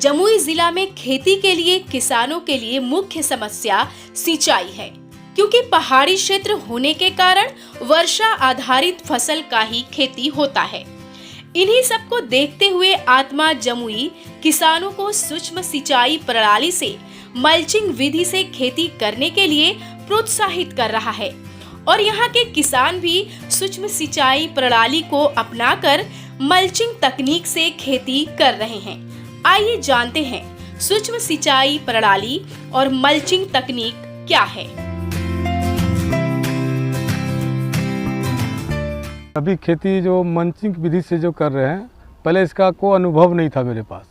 जमुई जिला में खेती के लिए किसानों के लिए मुख्य समस्या सिंचाई है, क्योंकि पहाड़ी क्षेत्र होने के कारण वर्षा आधारित फसल का ही खेती होता है। इन्हीं सब को देखते हुए आत्मा जमुई किसानों को सूक्ष्म सिंचाई प्रणाली से मल्चिंग विधि से खेती करने के लिए प्रोत्साहित कर रहा है और यहाँ के किसान भी सूक्ष्म सिंचाई प्रणाली को अपनाकर मल्चिंग तकनीक से खेती कर रहे हैं। आइए जानते हैं सूक्ष्म सिंचाई प्रणाली और मल्चिंग तकनीक क्या है। अभी खेती जो मल्चिंग विधि से जो कर रहे हैं, पहले इसका कोई अनुभव नहीं था मेरे पास,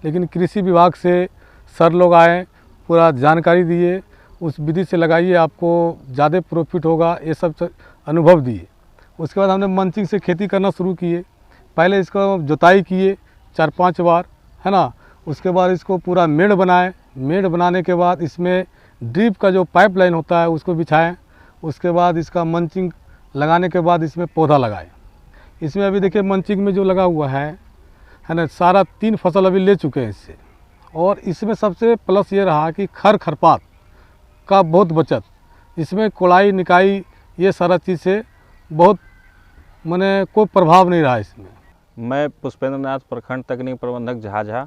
लेकिन कृषि विभाग से सर लोग आए, पूरा जानकारी दिए, उस विधि से लगाइए आपको ज़्यादा प्रॉफिट होगा, ये सब अनुभव दिए। उसके बाद हमने मल्चिंग से खेती करना शुरू किए। पहले इसको जुताई किए 4-5 बार, है ना। उसके बाद इसको पूरा मेड़ बनाए। मेड़ बनाने के बाद इसमें ड्रिप का जो पाइपलाइन होता है उसको बिछाएं। उसके बाद इसका मल्चिंग लगाने के बाद इसमें पौधा लगाए। इसमें अभी देखिए मल्चिंग में जो लगा हुआ है ना, सारा 3 फसल अभी ले चुके हैं इससे। और इसमें सबसे प्लस ये रहा कि खरपात का बहुत बचत, इसमें कोड़ाई निकाई ये सारा चीज़ से बहुत माने कोई प्रभाव नहीं रहा इसमें। मैं पुष्पेंद्र नाथ, प्रखंड तकनीक प्रबंधक झाझा।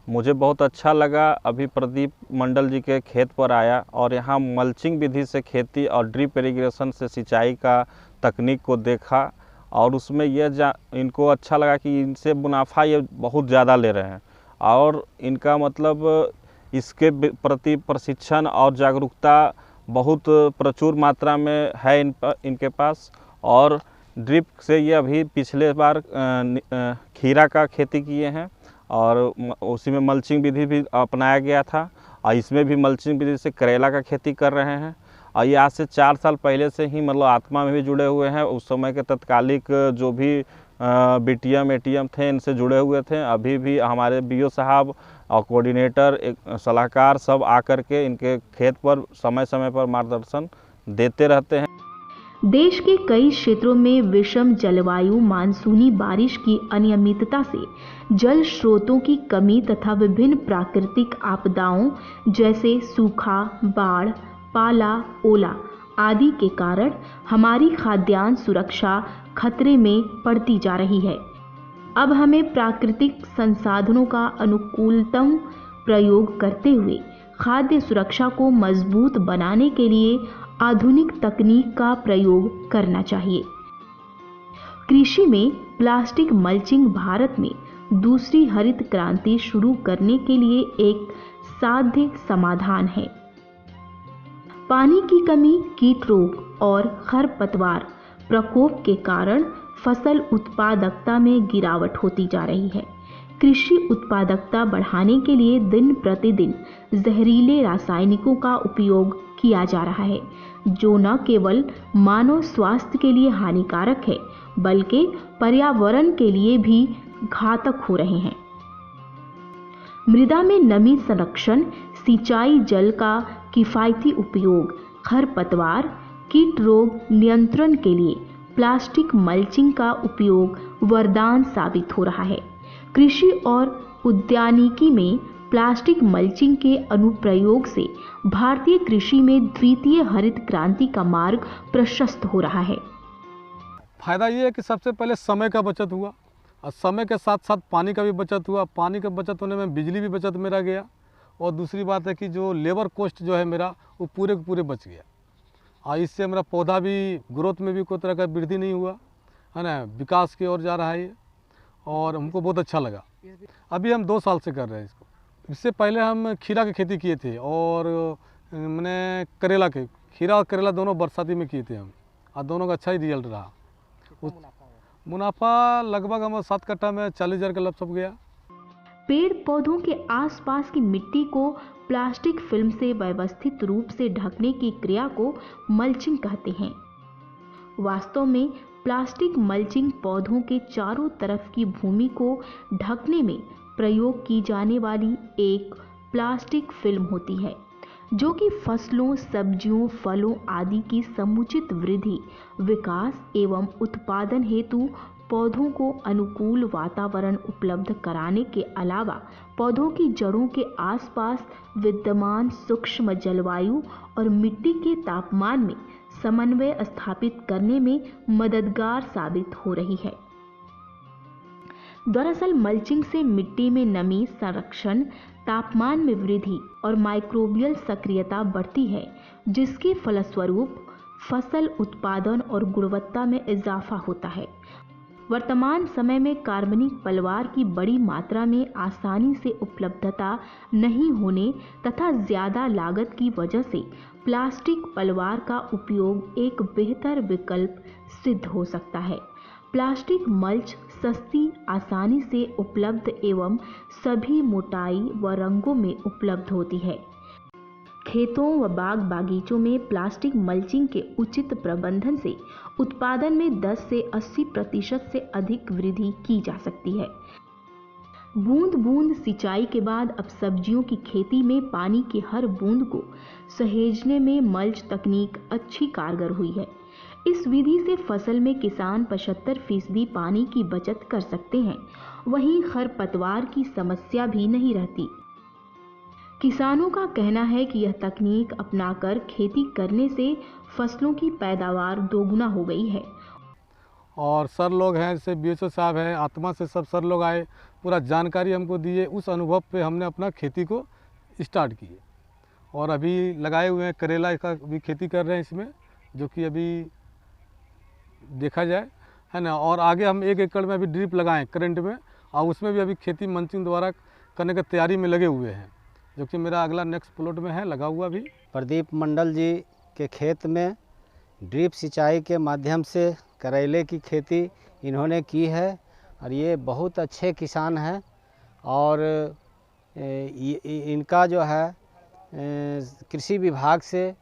मुझे बहुत अच्छा लगा, अभी प्रदीप मंडल जी के खेत पर आया और यहाँ मल्चिंग विधि से खेती और ड्रिप इरिगेशन से सिंचाई का तकनीक को देखा और उसमें इनको अच्छा लगा कि इनसे मुनाफा ये बहुत ज़्यादा ले रहे हैं और इनका मतलब इसके प्रति प्रशिक्षण और जागरूकता बहुत प्रचुर मात्रा में है इनके पास। और ड्रिप से ये अभी पिछले बार खीरा का खेती किए हैं और उसी में मल्चिंग विधि भी अपनाया गया था और इसमें भी मल्चिंग विधि से करेला का खेती कर रहे हैं। और ये आज से 4 साल पहले से ही मतलब आत्मा में भी जुड़े हुए हैं। उस समय के तत्कालिक जो भी बीटीएम एटीएम थे इनसे जुड़े हुए थे। अभी भी हमारे बीओ साहब और कोऑर्डिनेटर एक सलाहकार सब आकर के इनके खेत पर समय समय पर मार्गदर्शन देते रहते हैं। देश के कई क्षेत्रों में विषम जलवायु, मानसूनी बारिश की अनियमितता से जल स्रोतों की कमी तथा विभिन्न प्राकृतिक आपदाओं जैसे सूखा, बाढ़, पाला, ओला आदि के कारण हमारी खाद्यान्न सुरक्षा खतरे में पड़ती जा रही है। अब हमें प्राकृतिक संसाधनों का अनुकूलतम प्रयोग करते हुए खाद्य सुरक्षा को मजबूत बनाने के लिए आधुनिक तकनीक का प्रयोग करना चाहिए। कृषि में प्लास्टिक मल्चिंग भारत में दूसरी हरित क्रांति शुरू करने के लिए एक साध्य समाधान है। पानी की कमी, कीट रोग और खरपतवार प्रकोप के कारण फसल उत्पादकता में गिरावट होती जा रही है। कृषि उत्पादकता बढ़ाने के लिए दिन प्रतिदिन जहरीले रासायनिकों का उपयोग किया जा रहा है, जो न केवल मानव स्वास्थ्य के लिए हानिकारक है बल्कि पर्यावरण के लिए भी घातक हो रहे हैं। मृदा में नमी संरक्षण, सिंचाई जल का किफायती उपयोग, खरपतवार, कीट रोग नियंत्रण के लिए प्लास्टिक मल्चिंग का उपयोग वरदान साबित हो रहा है। कृषि और उद्यानिकी में प्लास्टिक मल्चिंग के अनुप्रयोग से भारतीय कृषि में द्वितीय हरित क्रांति का मार्ग प्रशस्त हो रहा है। फायदा ये है कि सबसे पहले समय का बचत हुआ और समय के साथ साथ पानी का भी बचत हुआ। पानी का बचत होने में बिजली भी बचत मेरा गया और दूसरी बात है कि जो लेबर कॉस्ट जो है मेरा वो पूरे के पूरे बच गया और इससे मेरा पौधा भी ग्रोथ में भी कोई तरह का वृद्धि नहीं हुआ, है ना, विकास की ओर जा रहा है ये और हमको बहुत अच्छा लगा। अभी हम 2 साल से कर रहे हैं इसको। इससे पहले हम खीरा की खेती किए थे और मैंने करेला के, खीरा और करेला दोनों बरसाती में किए थे हम और दोनों का अच्छा ही रिजल्ट रहा। मुनाफा लगभग हम 7 कट्ठा में 40,000 का लमसम गया। पेड़ पौधों के आसपास की मिट्टी को प्लास्टिक फिल्म से व्यवस्थित रूप से ढकने की क्रिया को मल्चिंग कहते हैं। वास्तव में प्लास्टिक मल्चिंग पौधों के चारों तरफ की भूमि को ढकने में प्रयोग की जाने वाली एक प्लास्टिक फिल्म होती है, जो कि फसलों, सब्जियों, फलों आदि की समुचित वृद्धि, विकास एवं उत्पादन हेतु पौधों को अनुकूल वातावरण उपलब्ध कराने के अलावा पौधों की जड़ों के आसपास विद्यमान सूक्ष्म जलवायु और मिट्टी के तापमान में समन्वय स्थापित करने में मददगार साबित हो रही है। दरअसल मल्चिंग से मिट्टी में नमी संरक्षण, तापमान में वृद्धि और माइक्रोबियल सक्रियता बढ़ती है, जिसके फलस्वरूप फसल उत्पादन और गुणवत्ता में इजाफा होता है। वर्तमान समय में कार्बनिक पलवार की बड़ी मात्रा में आसानी से उपलब्धता नहीं होने तथा ज़्यादा लागत की वजह से प्लास्टिक पलवार का उपयोग एक बेहतर विकल्प सिद्ध हो सकता है। प्लास्टिक मल्च सस्ती, आसानी से उपलब्ध एवं सभी मोटाई व रंगों में उपलब्ध होती है। खेतों व बाग बागीचों में प्लास्टिक मल्चिंग के उचित प्रबंधन से उत्पादन में 10 से 80% से अधिक वृद्धि की जा सकती है। बूंद बूंद सिंचाई के बाद अब सब्जियों की खेती में पानी की हर बूंद को सहेजने में मल्च तकनीक अच्छी कारगर हुई है। इस विधि से फसल में किसान 75% पानी की बचत कर सकते हैं। वहीं खरपतवार की समस्या भी नहीं रहती। किसानों का कहना है कि यह तकनीक अपनाकर खेती करने से फसलों की पैदावार दोगुना हो गई है। और सर लोग हैं, जैसे BHO साहब हैं, आत्मा से सब सर लोग आए, पूरा जानकारी हमको दिए। उस अनुभव पे हमने अपना खेती को स्टार्ट किए और अभी लगाए हुए हैं। करेला का भी खेती कर रहे हैं इसमें, जो कि अभी देखा जाए है ना। और आगे हम 1 एकड़ में अभी ड्रिप लगाएं करंट में, और उसमें भी अभी खेती मल्चिंग द्वारा करने की तैयारी में लगे हुए हैं, जो कि मेरा अगला नेक्स्ट प्लॉट में है लगा हुआ भी। प्रदीप मंडल जी के खेत में ड्रिप सिंचाई के माध्यम से करेले की खेती इन्होंने की है और ये बहुत अच्छे किसान हैं। और इनका जो है कृषि विभाग से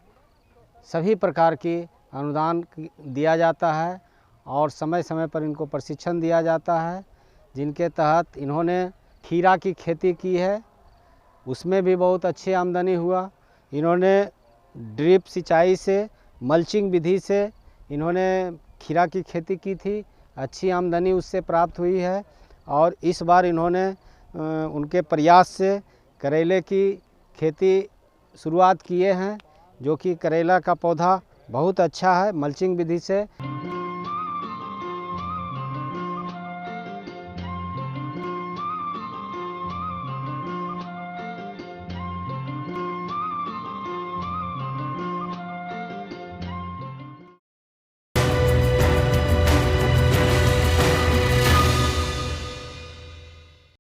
सभी प्रकार की अनुदान दिया जाता है और समय समय पर इनको प्रशिक्षण दिया जाता है, जिनके तहत इन्होंने खीरा की खेती की है, उसमें भी बहुत अच्छी आमदनी हुआ। इन्होंने ड्रिप सिंचाई से, मल्चिंग विधि से इन्होंने खीरा की खेती की थी, अच्छी आमदनी उससे प्राप्त हुई है। और इस बार इन्होंने उनके प्रयास से करेले की खेती शुरुआत किए हैं, जो कि करेला का पौधा बहुत अच्छा है मल्चिंग विधि से।